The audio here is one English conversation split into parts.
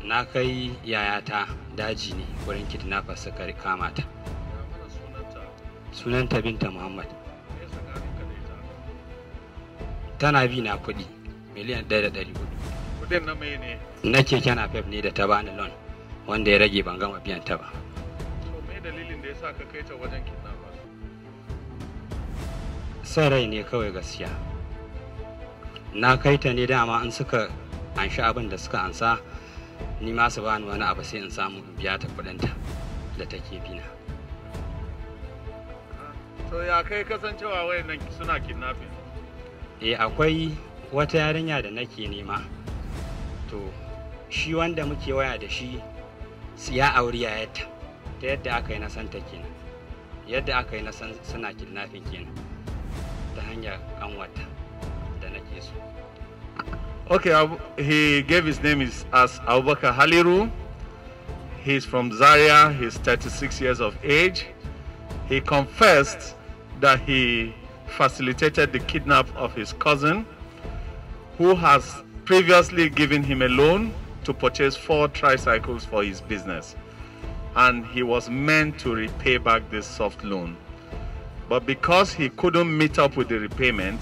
Na kai yayata daji ne wurin kidinafas suka kama ta. Sunanta Binta Muhammad. Tana bi na kuɗi miliyan 1.400. Kudin na mai ne? Na keke napep ne da ta bani loan wanda ya rage ban gama biyan ta ba. To me dalilin da ya sa ka kai ta wajen kidnappers? Sai rai ne kawai gaskiya. Na kai ta ne dama in suka anshi abin da suka ansa ni ma su bani wani abu sai in samu in biya ta kuɗinta da take bina. To ya kai kasancewa wayannan suna kidnapping? Akwai wata yarinya da nake nema. To shi wanda muke waya da shi ya auri yayarta, ta yadda aka yi na san ta kenan, yadda aka yi na san suna kidnapping kenan ta hanyar kanwata da nake so. Okay, he gave his name as Abubakar Haliru. He's from Zaria. He's 36 years of age. He confessed that he facilitated the kidnap of his cousin, who has previously given him a loan to purchase 4 tricycles for his business, and he was meant to repay back this soft loan. But because he couldn't meet up with the repayment,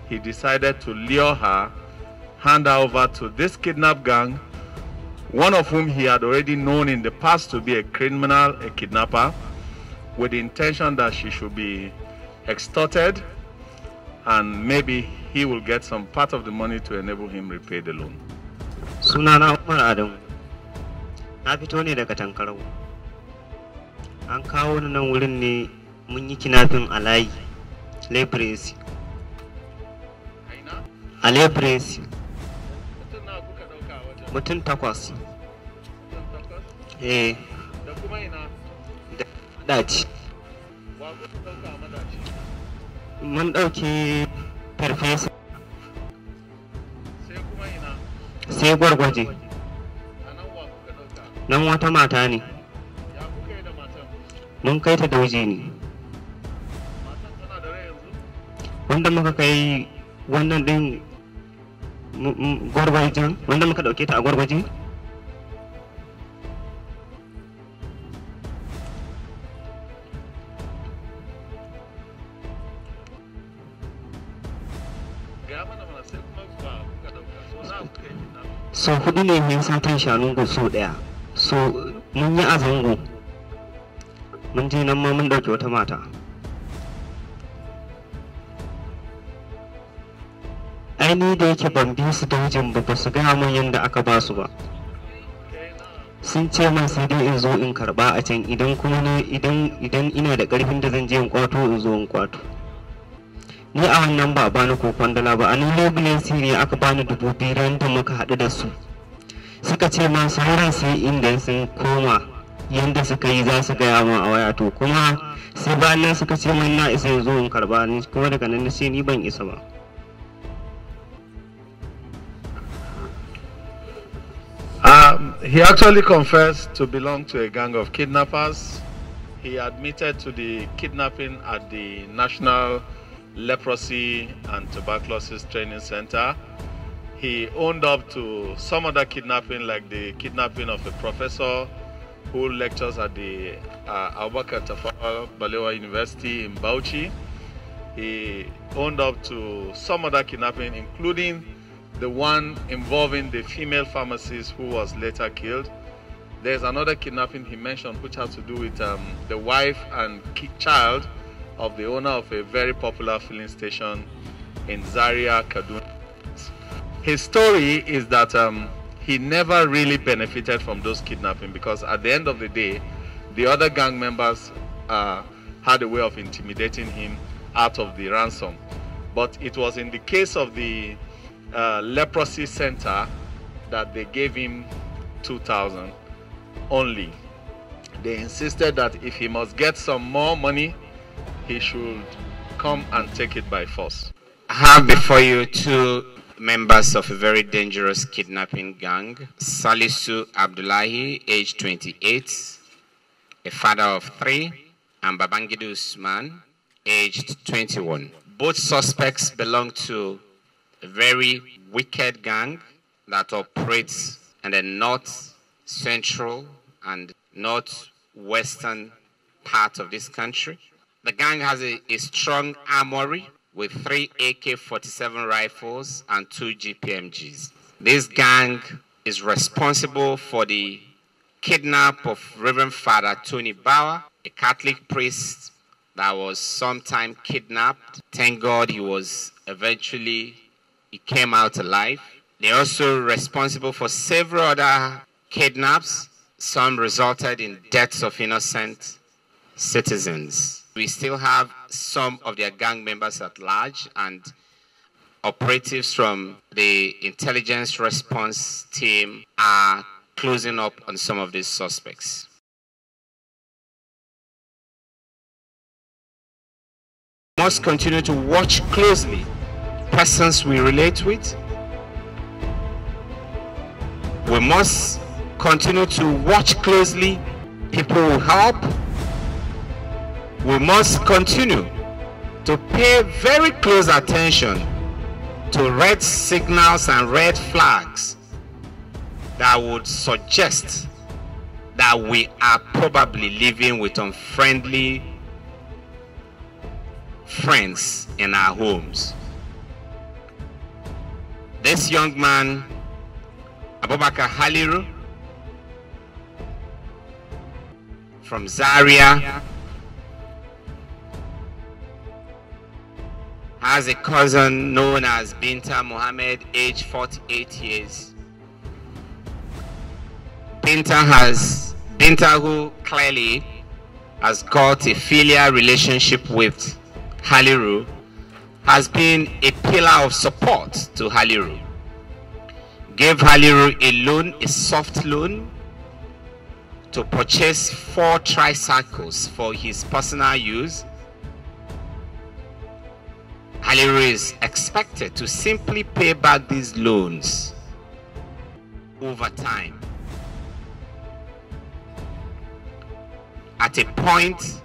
he decided to lure her, hand her over to this kidnap gang, one of whom he had already known in the past to be a criminal, a kidnapper, with the intention that she should be extorted, and maybe he will get some part of the money to enable him repay the loan. Sunana Umar Adam. Na fito ne daga Tankarau. An kawo ni nan wurin ne mun yi kinafin a layi, Lepresi. A Lepresi. Mutum 8. Da kuma ina? Da madaci. Wa kuka dauka madaci? Mun dauki farfesa. Sai kuma ina? Sai gwargwaje. A nan wa kuka dauka? Nan wata mata ne. Ya kuka yi da matan? Mun kai ta dauje ne. Matan tana da rai yanzu? Wanda muka kai wannan din gwargwajen, wanda muka dauke ta a gwargwaje? So 4 ne mun satan shanun so daya. So mun yi azango. Mun je nan ma mun dauke wata mata. Aini da yake ban bi su daujin ba su gaya min yadda aka ba su ba. Sun ce min sai dai in zo in karba a can, idan kuma ne idan ina da karfin da zan je in kwato in zo in kwato. Ni a wannan ba bani ko kwandala ba, a nan lebulensi ne aka bani 2,000 da muka haɗu da su. Suka ce ma sauran sai inda sun koma yadda suka yi za su gaya min a waya, to kuma sai bayan nan suka ce min na isa in zo in karba, ni kuma daga nan sai ni ban isa ba. He actually confessed to belong to a gang of kidnappers. He admitted to the kidnapping at the National Leprosy and Tuberculosis Training Center. He owned up to some other kidnapping, like the kidnapping of a professor who lectures at the Abubakar Tafawa Balewa University in Bauchi. He owned up to some other kidnapping, including the one involving the female pharmacist who was later killed. There's another kidnapping he mentioned which has to do with the wife and child of the owner of a very popular filling station in Zaria, Kaduna. His story is that he never really benefited from those kidnapping, because at the end of the day, the other gang members had a way of intimidating him out of the ransom. But it was in the case of the leprosy center that they gave him 2,000 only. They insisted that if he must get some more money, he should come and take it by force. I have before you 2 members of a very dangerous kidnapping gang. Salisu Abdullahi, age 28, a father of 3, and Babangidu Usman, aged 21. Both suspects belong to a very wicked gang that operates in the north, central, and northwestern part of this country. The gang has a strong armory with 3 AK-47 rifles and 2 GPMGs. This gang is responsible for the kidnap of Reverend Father Tony Bauer, a Catholic priest that was sometime kidnapped. Thank God he came out alive. They're also responsible for several other kidnaps. Some resulted in deaths of innocent citizens. We still have some of their gang members at large, and operatives from the intelligence response team are closing up on some of these suspects. We must continue to watch closely persons we relate with. We must continue to watch closely people who help. We must continue to pay very close attention to red signals and red flags that would suggest that we are probably living with unfriendly friends in our homes. This young man, Abubakar Haliru, from Zaria, has a cousin known as Binta Mohammed, age 48 years. Binta, who clearly has got a filial relationship with Haliru, has been a pillar of support to Haliru. Gave Haliru a loan, a soft loan, to purchase 4 tricycles for his personal use. Haliru is expected to simply pay back these loans over time. At a point,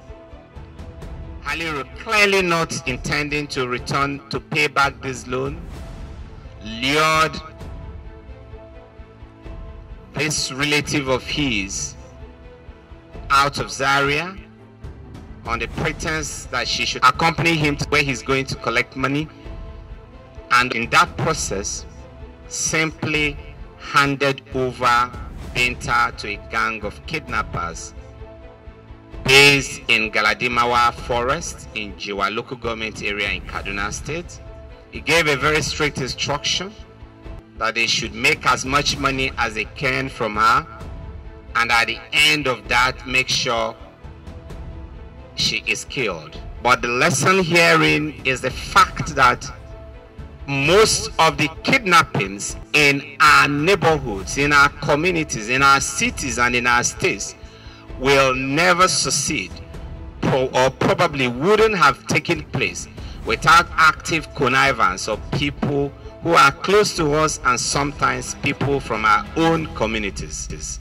Haliru, clearly not intending to return to pay back this loan, lured this relative of his out of Zaria on the pretense that she should accompany him to where he's going to collect money, and in that process simply handed over Binta to a gang of kidnappers based in Galadimawa Forest in Jiwa local government area in Kaduna State. He gave a very strict instruction that they should make as much money as they can from her, and at the end of that make sure she is killed. But the lesson herein is the fact that most of the kidnappings in our neighborhoods, in our communities, in our cities and in our states will never succeed, or probably wouldn't have taken place without active connivance of people who are close to us and sometimes people from our own communities.